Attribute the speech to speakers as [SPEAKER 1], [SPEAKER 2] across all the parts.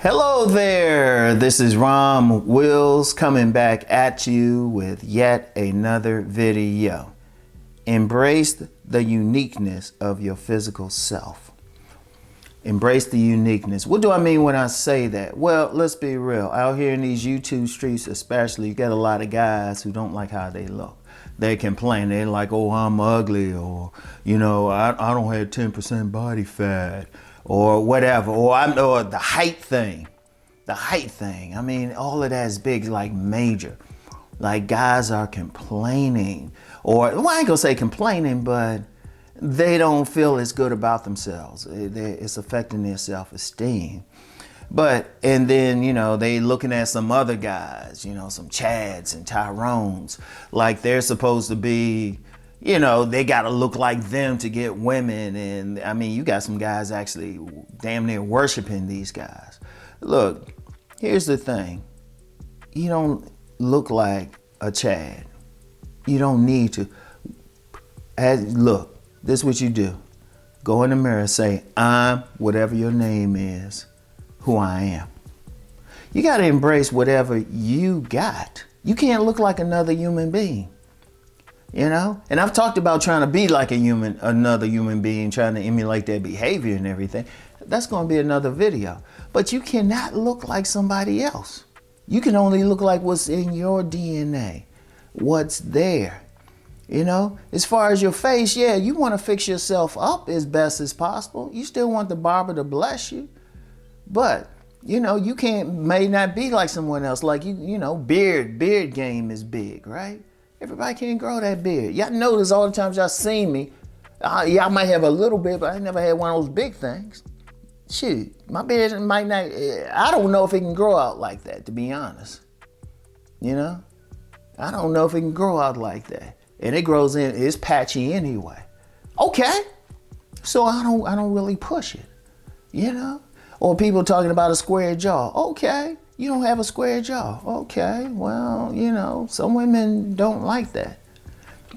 [SPEAKER 1] Hello there, this is Rom Wills coming back at you with yet another video. Embrace the uniqueness of your physical self. Embrace the uniqueness. What do I mean when I say that? Well, let's be real. Out here in these YouTube streets especially, you get a lot of guys who don't like how they look. They complain. They're like, oh, I'm ugly, or, you know, I don't have 10% body fat, or whatever, or the height thing. The height thing. I mean, all of that is big, like major. Like guys are complaining, or well, I ain't gonna say complaining, but they don't feel as good about themselves. It's affecting their self-esteem. And then, you know, they looking at some other guys, you know, some Chads and Tyrones, like they're supposed to be, you know, they got to look like them to get women. And I mean, you got some guys actually damn near worshiping these guys. Look, here's the thing. You don't look like a Chad. You don't need to. Look, this is what you do. Go in the mirror and say, I'm whatever your name is, who I am. You got to embrace whatever you got. You can't look like another human being. You know, and I've talked about trying to be like another human being, trying to emulate their behavior and everything. That's going to be another video. But you cannot look like somebody else. You can only look like what's in your DNA, what's there. You know, as far as your face, yeah, you want to fix yourself up as best as possible. You still want the barber to bless you. But, you know, you may not be like someone else. Like, you know, beard game is big, right? Everybody can't grow that beard. Y'all notice all the times y'all seen me, y'all might have a little bit, but I never had one of those big things. Shoot, my beard might not, I don't know if it can grow out like that, to be honest. You know? I don't know if it can grow out like that. And it grows in, it's patchy anyway. Okay. So I don't really push it. You know? Or people talking about a square jaw. Okay. You don't have a square jaw. Okay, well, you know, some women don't like that.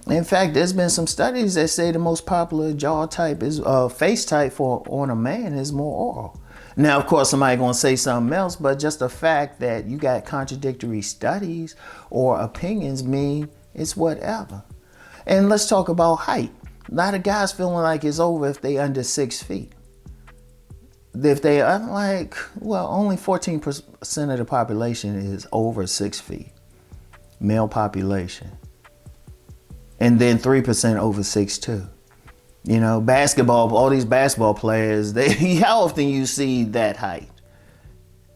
[SPEAKER 1] In fact, there's been some studies that say the most popular jaw type is, face type on a man is more oral. Now, of course, somebody gonna say something else, but just the fact that you got contradictory studies or opinions mean it's whatever. And let's talk about height. A lot of guys feeling like it's over if they under 6 feet. If they are like, well, only 14% of the population is over 6 feet, male population. And then 3% over 6'2". You know, basketball, all these basketball players, how often you see that height?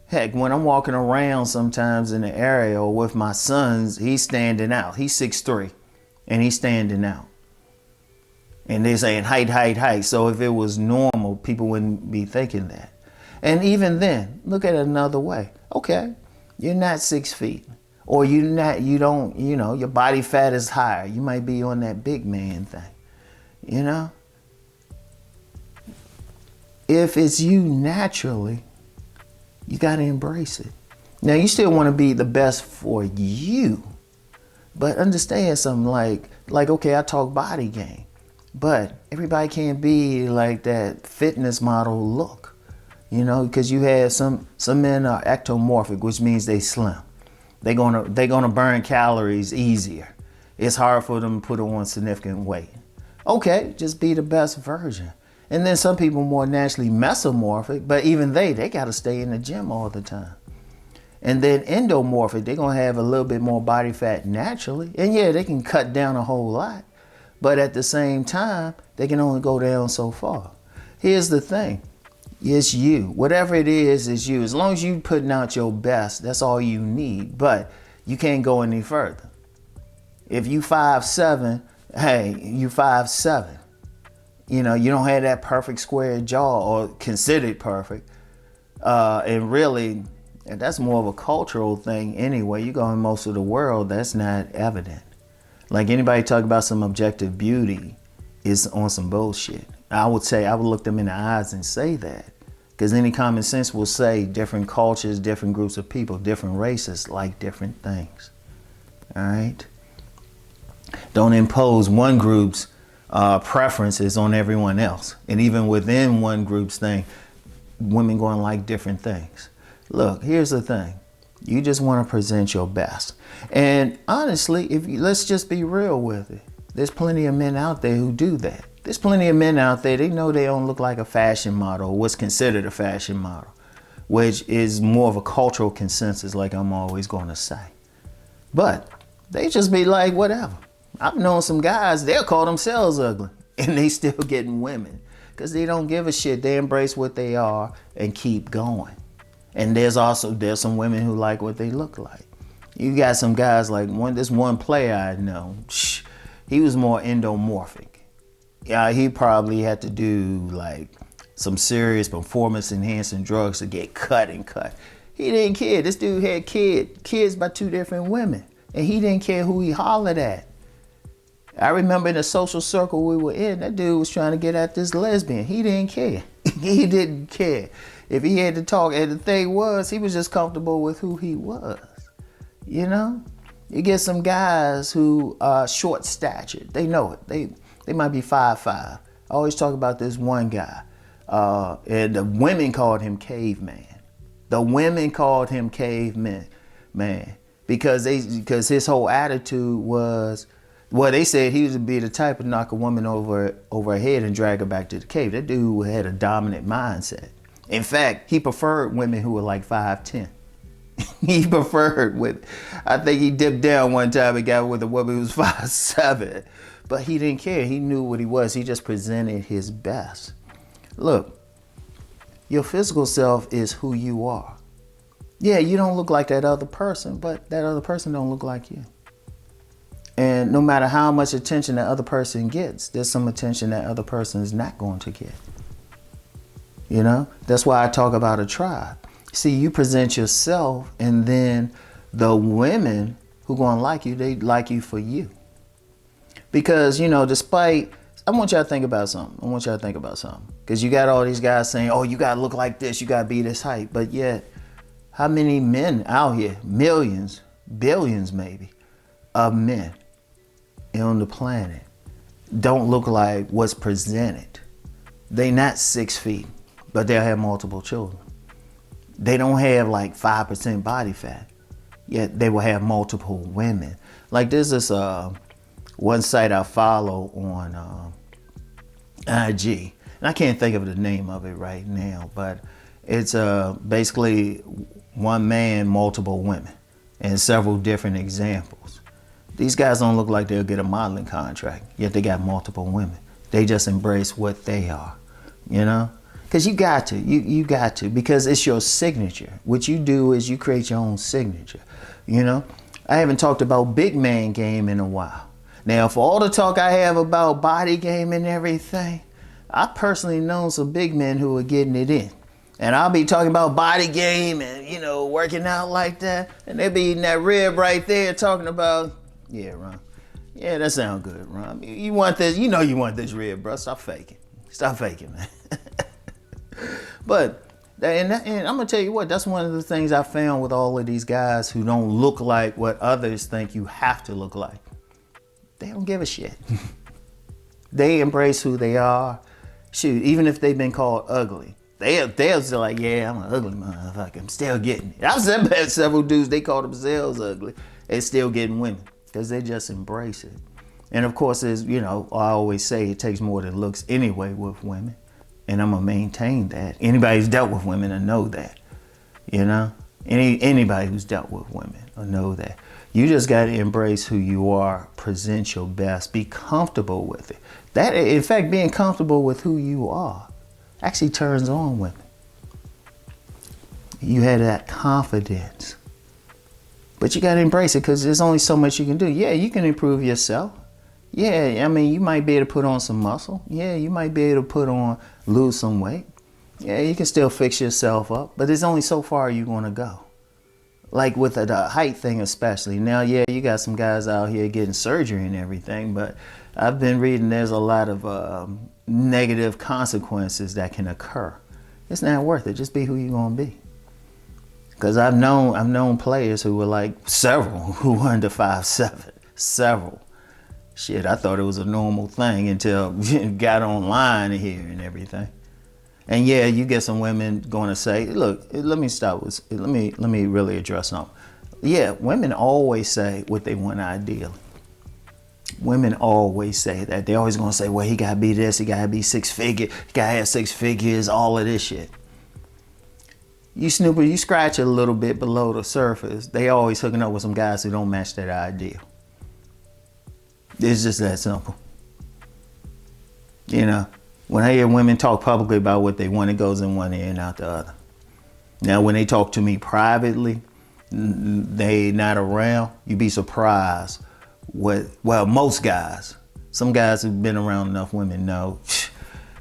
[SPEAKER 1] Heck, when I'm walking around sometimes in the area or with my sons, he's standing out. He's 6'3", and he's standing out. And they're saying height. So if it was normal, people wouldn't be thinking that. And even then, look at it another way. Okay, you're not 6 feet. Or you know, your body fat is higher. You might be on that big man thing. You know? If it's you naturally, you got to embrace it. Now, you still want to be the best for you. But understand something like, okay, I talk body game. But everybody can't be like that fitness model look, you know, because you have some men are ectomorphic, which means they slim. They're gonna burn calories easier. It's hard for them to put on significant weight. Okay, just be the best version. And then some people more naturally mesomorphic, but even they got to stay in the gym all the time. And then endomorphic, they're gonna have a little bit more body fat naturally, and yeah, they can cut down a whole lot. But at the same time, they can only go down so far. Here's the thing. It's you. Whatever it is you. As long as you're putting out your best, that's all you need. But you can't go any further. If you 5'7", hey, you 5'7". You know, you don't have that perfect square jaw or considered perfect. And really, that's more of a cultural thing anyway. You go in most of the world, that's not evident. Like anybody talk about some objective beauty is on some bullshit. I would look them in the eyes and say that. Because any common sense will say different cultures, different groups of people, different races like different things. All right? Don't impose one group's preferences on everyone else. And even within one group's thing, women going to like different things. Look, here's the thing. You just want to present your best. And honestly, let's just be real with it. There's plenty of men out there who do that. There's plenty of men out there, they know they don't look like a fashion model, or what's considered a fashion model, which is more of a cultural consensus, like I'm always going to say. But they just be like, whatever. I've known some guys, they'll call themselves ugly, and they still getting women because they don't give a shit. They embrace what they are and keep going. And there's some women who like what they look like. You got some guys like this one player I know, he was more endomorphic. Yeah, he probably had to do like some serious performance enhancing drugs to get cut. He didn't care. This dude had kids by 2 different women, and he didn't care who he hollered at. I remember in the social circle we were in, that dude was trying to get at this lesbian. He didn't care. He didn't care. If he had to talk, and the thing was, he was just comfortable with who he was. You know? You get some guys who are short statured. They know it. They might be 5'5". I always talk about this one guy. And the women called him caveman. The women called him caveman, because his whole attitude was, well, they said he would be the type of knock a woman over her head and drag her back to the cave. That dude had a dominant mindset. In fact, he preferred women who were like 5'10". He preferred I think he dipped down one time and got with a woman who was 5'7". But he didn't care. He knew what he was. He just presented his best. Look, your physical self is who you are. Yeah, you don't look like that other person, but that other person don't look like you. And no matter how much attention that other person gets, there's some attention that other person is not going to get. You know, that's why I talk about a tribe. See, you present yourself, and then the women who gonna like you, they like you for you. Because, you know, I want y'all to think about something. Because you got all these guys saying, oh, you gotta look like this, you gotta be this height. But yet, how many men out here, millions, billions maybe, of men on the planet don't look like what's presented? They not 6 feet, but they'll have multiple children. They don't have like 5% body fat, yet they will have multiple women. Like this is one site I follow on IG, and I can't think of the name of it right now, but it's basically one man, multiple women, and several different examples. These guys don't look like they'll get a modeling contract, yet they got multiple women. They just embrace what they are, you know? Because you got to, you got to, because it's your signature. What you do is you create your own signature, you know? I haven't talked about big man game in a while. Now, for all the talk I have about body game and everything, I personally know some big men who are getting it in. And I'll be talking about body game and, you know, working out like that. And they'll be eating that rib right there talking about, yeah, Ron. Yeah, that sounds good, Ron. You want this, you know you want this rib, bro. Stop faking. Stop faking, man. But, and I'm going to tell you what, that's one of the things I found with all of these guys who don't look like what others think you have to look like. They don't give a shit. They embrace who they are. Shoot, even if they've been called ugly, they'll still like, yeah, I'm an ugly motherfucker. I'm still getting it. I've said several dudes, they call themselves ugly. They're still getting women because they just embrace it. And of course, as you know, I always say it takes more than looks anyway with women. And I'm gonna maintain that. Anybody who's dealt with women will know that. You know? Anybody who's dealt with women will know that. You just gotta embrace who you are, present your best, be comfortable with it. That, in fact, being comfortable with who you are actually turns on women. You have that confidence. But you gotta embrace it because there's only so much you can do. Yeah, you can improve yourself. Yeah, I mean, you might be able to put on some muscle. Yeah, you might be able to lose some weight. Yeah, you can still fix yourself up, but there's only so far you're gonna go. Like with the height thing especially. Now, yeah, you got some guys out here getting surgery and everything, but I've been reading there's a lot of negative consequences that can occur. It's not worth it. Just be who you're gonna be. Because I've known players who were like several who were under 5'7", several. Shit, I thought it was a normal thing until got online here and everything. And yeah, you get some women going to say, look, let me really address something. Yeah, women always say what they want ideally. Women always say that. They always gonna say, well, he gotta be this, he gotta be 6 figure, he gotta have 6 figures, all of this shit. You snooper, you scratch a little bit below the surface, they always hooking up with some guys who don't match that ideal. It's just that simple. You know, when I hear women talk publicly about what they want, it goes in one ear and out the other. Now, when they talk to me privately, they not around, you'd be surprised well, most guys, some guys who've been around enough women know,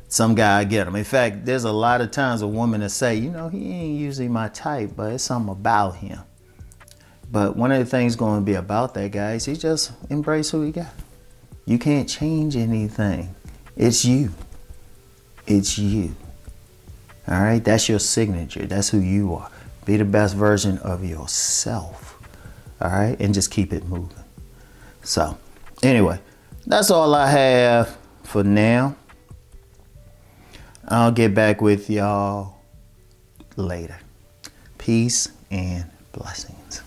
[SPEAKER 1] some guy get them. In fact, there's a lot of times a woman that say, you know, he ain't usually my type, but it's something about him. But one of the things going to be about that guy is he just embrace who he got. You can't change anything. It's you. It's you. All right, that's your signature. That's who you are. Be the best version of yourself. All right, and just keep it moving. So, anyway, that's all I have for now. I'll get back with y'all later. Peace and blessings.